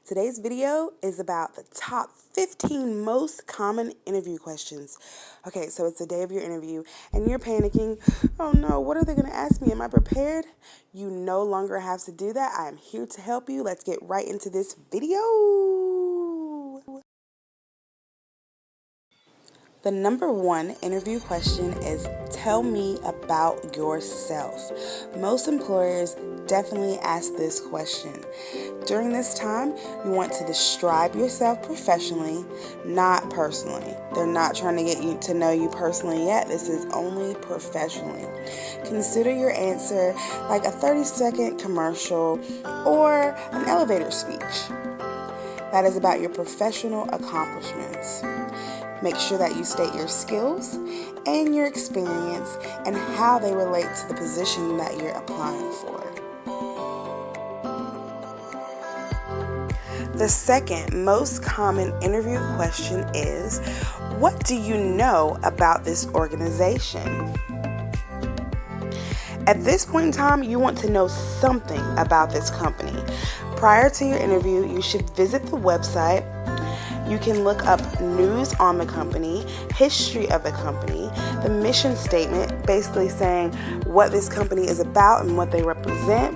Today's video is about the top 15 most common interview questions. Okay, so it's the day of your interview and you're panicking. Oh no, what are they going to ask me? Am I prepared? You no longer have to do that. I am here to help you. Let's get right into this video. The number one interview question is, tell me about yourself. Most employers definitely ask this question. During this time, you want to describe yourself professionally, not personally. They're not trying to get you to know you personally yet. This is only professionally. Consider your answer like a 30-second commercial or an elevator speech. That is about your professional accomplishments. Make sure that you state your skills and your experience and how they relate to the position that you're applying for. The second most common interview question is, what do you know about this organization? At this point in time, you want to know something about this company. Prior to your interview, you should visit the website. You can look up news on the company, history of the company, the mission statement, basically saying what this company is about and what they represent,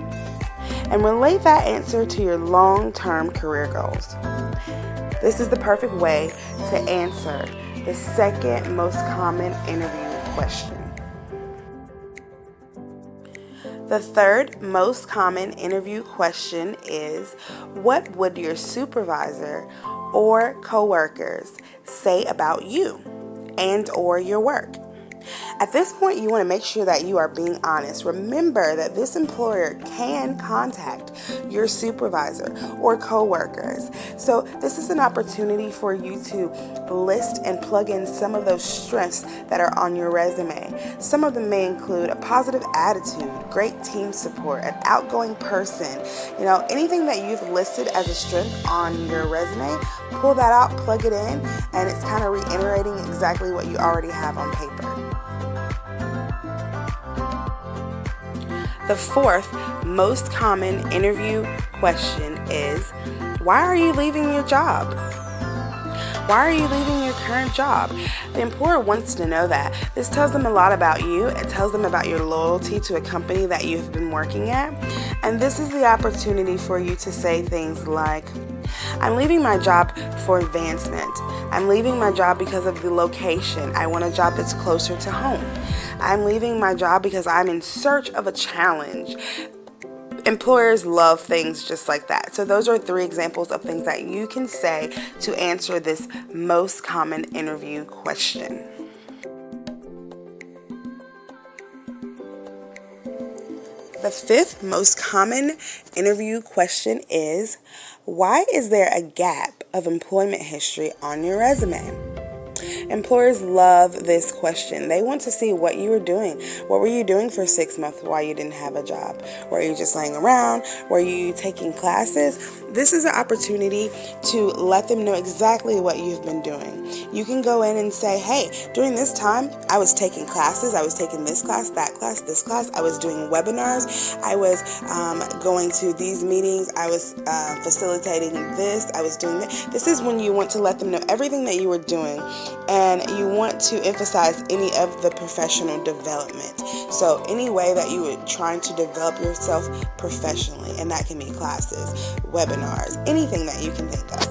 and relate that answer to your long-term career goals. This is the perfect way to answer the second most common interview question. The third most common interview question is, what would your supervisor or coworkers say about you and or your work? At this point, you want to make sure that you are being honest. Remember that this employer can contact your supervisor or coworkers. So this is an opportunity for you to list and plug in some of those strengths that are on your resume. Some of them may include a positive attitude, great team support, an outgoing person. Anything that you've listed as a strength on your resume, pull that out, plug it in, and it's kind of reiterating exactly what you already have on paper. The fourth most common interview question is, why are you leaving your job? Why are you leaving your current job? The employer wants to know that. This tells them a lot about you. It tells them about your loyalty to a company that you've been working at. And this is the opportunity for you to say things like, I'm leaving my job for advancement. I'm leaving my job because of the location. I want a job that's closer to home. I'm leaving my job because I'm in search of a challenge. Employers love things just like that. So those are 3 examples of things that you can say to answer this most common interview question. The fifth most common interview question is, why is there a gap of employment history on your resume? Employers love this question. They want to see what you were doing. What were you doing for 6 months while you didn't have a job? Were you just laying around? Were you taking classes? This is an opportunity to let them know exactly what you've been doing. You can go in and say, hey, during this time, I was taking classes. I was taking this class, that class, this class. I was doing webinars. I was going to these meetings. I was facilitating this. I was doing that. This is when you want to let them know everything that you were doing. And you want to emphasize any of the professional development. So any way that you are trying to develop yourself professionally, and that can be classes, webinars, anything that you can think of.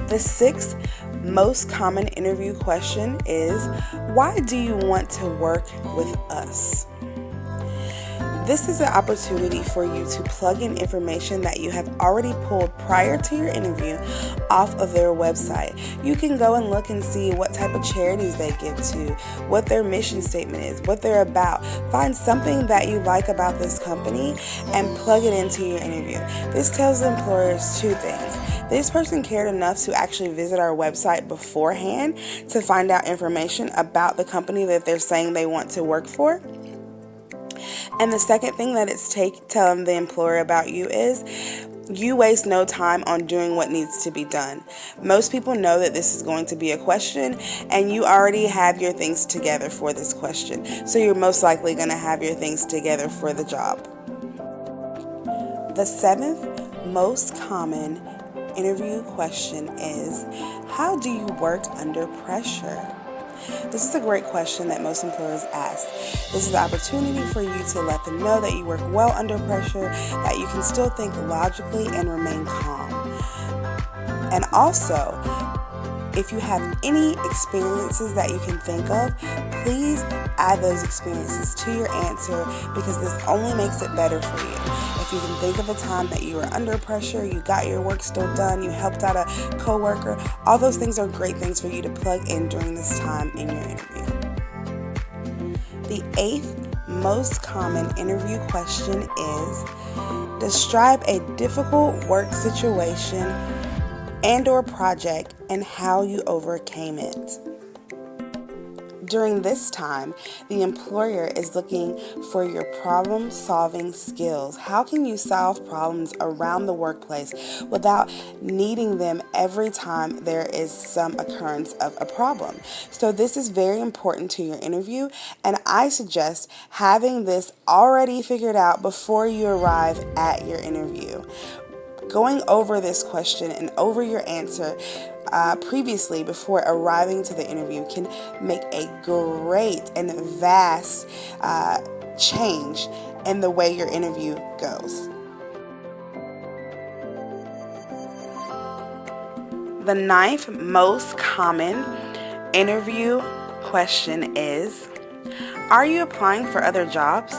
The sixth most common interview question is, why do you want to work with us? This is an opportunity for you to plug in information that you have already pulled prior to your interview off of their website. You can go and look and see what type of charities they give to, what their mission statement is, what they're about. Find something that you like about this company and plug it into your interview. This tells the employers 2 things. This person cared enough to actually visit our website beforehand to find out information about the company that they're saying they want to work for. And the second thing that it's telling the employer about you is, you waste no time on doing what needs to be done. Most people know that this is going to be a question, and you already have your things together for this question. So you're most likely going to have your things together for the job. The seventh most common interview question is, how do you work under pressure? This is a great question that most employers ask. This is the opportunity for you to let them know that you work well under pressure, that you can still think logically and remain calm. And also, if you have any experiences that you can think of, please add those experiences to your answer, because this only makes it better for you. If you can think of a time that you were under pressure, you got your work still done, you helped out a coworker, all those things are great things for you to plug in during this time in your interview. The eighth most common interview question is, describe a difficult work situation and/or project and how you overcame it. During this time, the employer is looking for your problem-solving skills. How can you solve problems around the workplace without needing them every time there is some occurrence of a problem? So this is very important to your interview, and I suggest having this already figured out before you arrive at your interview. Going over this question and over your answer previously before arriving to the interview can make a great and vast change in the way your interview goes. The ninth most common interview question is, are you applying for other jobs?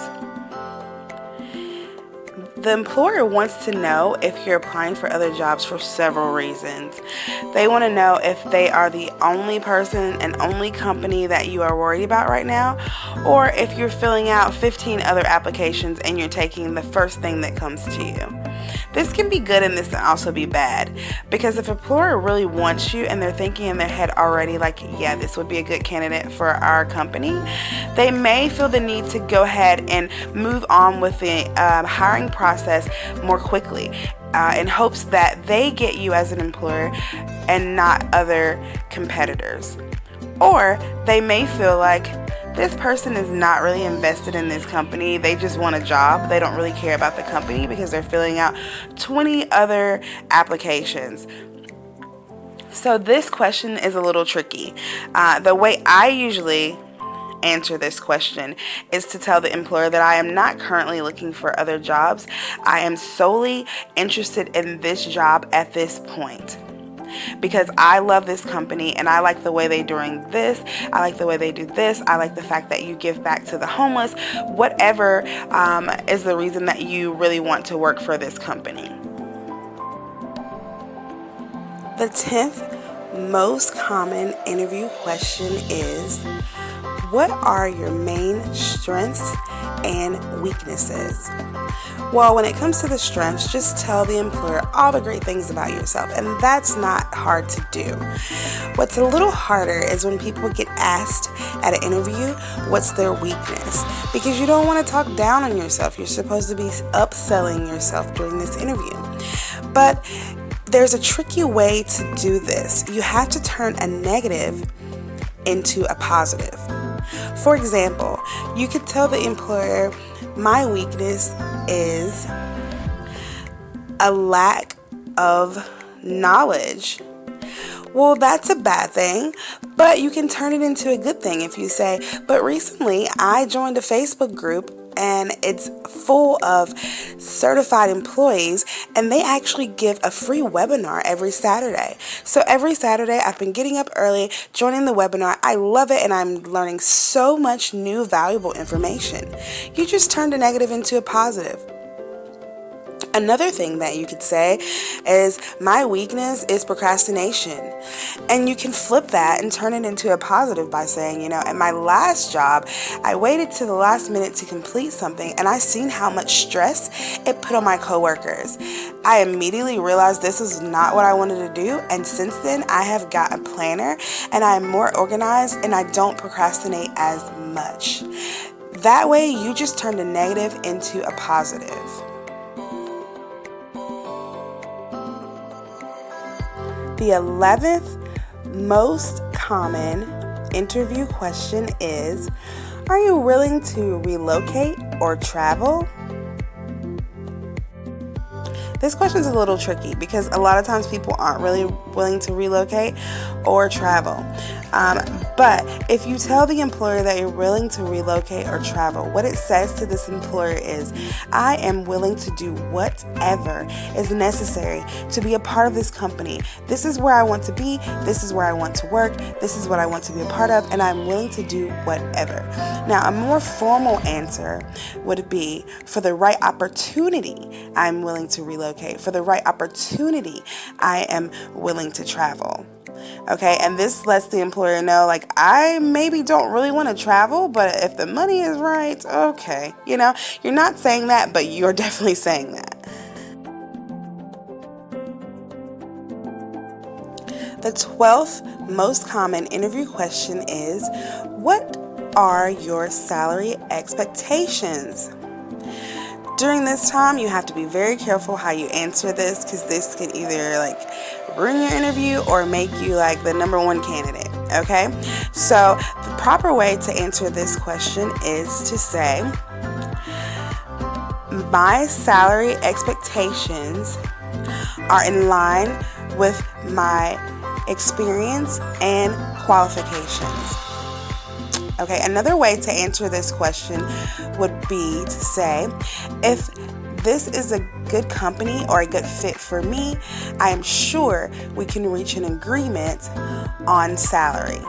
The employer wants to know if you're applying for other jobs for several reasons. They want to know if they are the only person and only company that you are worried about right now, or if you're filling out 15 other applications and you're taking the first thing that comes to you. This can be good and this can also be bad, because if an employer really wants you and they're thinking in their head already like, yeah, this would be a good candidate for our company, they may feel the need to go ahead and move on with the hiring process more quickly in hopes that they get you as an employer and not other competitors. Or they may feel like this person is not really invested in this company. They just want a job. They don't really care about the company because they're filling out 20 other applications. So this question is a little tricky. The way I usually answer this question is to tell the employer that I am not currently looking for other jobs. I am solely interested in this job at this point, because I love this company and I like the way they're doing this. I like the way they do this. I like the fact that you give back to the homeless. Whatever is the reason that you really want to work for this company. The 10th most common interview question is, what are your main strengths and weaknesses? Well, when it comes to the strengths, just tell the employer all the great things about yourself, and that's not hard to do. What's a little harder is when people get asked at an interview what's their weakness, because you don't want to talk down on yourself. You're supposed to be upselling yourself during this interview. But there's a tricky way to do this. You have to turn a negative into a positive. For example, you could tell the employer, my weakness is a lack of knowledge. Well, that's a bad thing, but you can turn it into a good thing if you say, but recently I joined a Facebook group and it's full of certified employees, and they actually give a free webinar every Saturday. So every Saturday I've been getting up early, joining the webinar. I love it, and I'm learning so much new valuable information. You just turned a negative into a positive. Another thing that you could say is, my weakness is procrastination. And you can flip that and turn it into a positive by saying, at my last job, I waited to the last minute to complete something, and I seen how much stress it put on my coworkers. I immediately realized this was not what I wanted to do, and since then I have got a planner and I'm more organized and I don't procrastinate as much. That way you just turned a negative into a positive. The 11th most common interview question is, are you willing to relocate or travel? This question is a little tricky because a lot of times people aren't really willing to relocate or travel. But if you tell the employer that you're willing to relocate or travel, what it says to this employer is, I am willing to do whatever is necessary to be a part of this company. This is where I want to be. This is where I want to work. This is what I want to be a part of, and I'm willing to do whatever. Now, a more formal answer would be, for the right opportunity, I'm willing to relocate. For the right opportunity, I am willing to travel. Okay, and this lets the employer know, like, I maybe don't really want to travel, but if the money is right, okay. You're not saying that, but you're definitely saying that. The 12th most common interview question is, what are your salary expectations? During this time, you have to be very careful how you answer this, because this can either ruin your interview or make you the number one candidate. Okay, so the proper way to answer this question is to say, my salary expectations are in line with my experience and qualifications. Okay, another way to answer this question would be to say, if this is a good company or a good fit for me, I am sure we can reach an agreement on salary.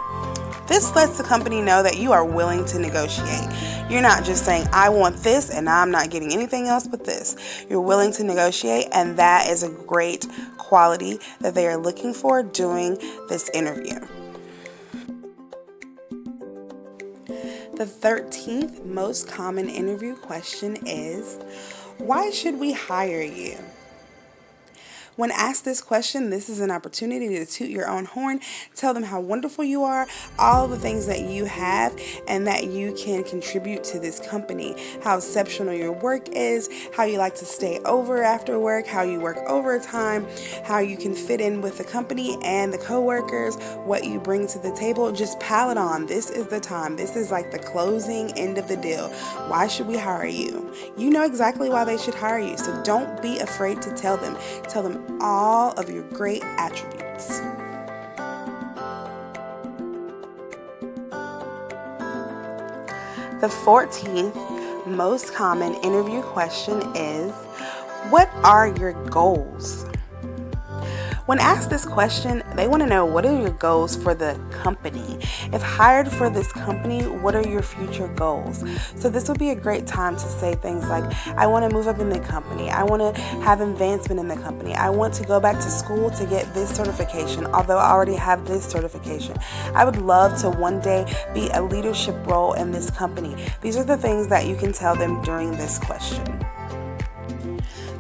This lets the company know that you are willing to negotiate. You're not just saying, I want this and I'm not getting anything else but this. You're willing to negotiate, and that is a great quality that they are looking for during this interview. The 13th most common interview question is, why should we hire you? When asked this question, this is an opportunity to toot your own horn, tell them how wonderful you are, all the things that you have and that you can contribute to this company, how exceptional your work is, how you like to stay over after work, how you work overtime, how you can fit in with the company and the coworkers, what you bring to the table. Just pile it on. This is the time. This is like the closing end of the deal. Why should we hire you? You know exactly why they should hire you, so don't be afraid to tell them. Tell them all of your great attributes. The 14th most common interview question is, what are your goals? When asked this question, they want to know, what are your goals for the company? If hired for this company, what are your future goals? So this would be a great time to say things like, I want to move up in the company. I want to have advancement in the company. I want to go back to school to get this certification, although I already have this certification. I would love to one day be a leadership role in this company. These are the things that you can tell them during this question.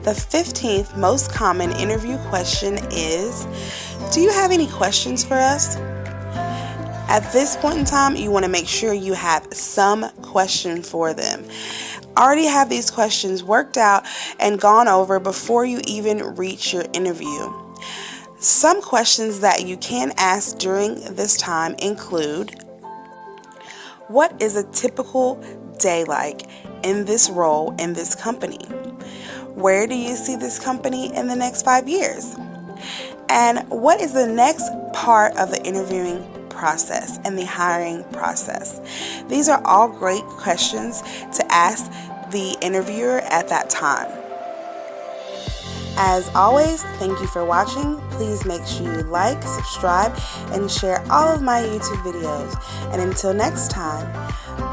The 15th most common interview question is, do you have any questions for us? At this point in time, you want to make sure you have some question for them. Already have these questions worked out and gone over before you even reach your interview. Some questions that you can ask during this time include, what is a typical day like in this role in this company? Where do you see this company in the next 5 years? And what is the next part of the interviewing process and the hiring process? These are all great questions to ask the interviewer at that time. As always, thank you for watching. Please make sure you like, subscribe, and share all of my YouTube videos. And until next time,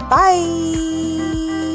bye!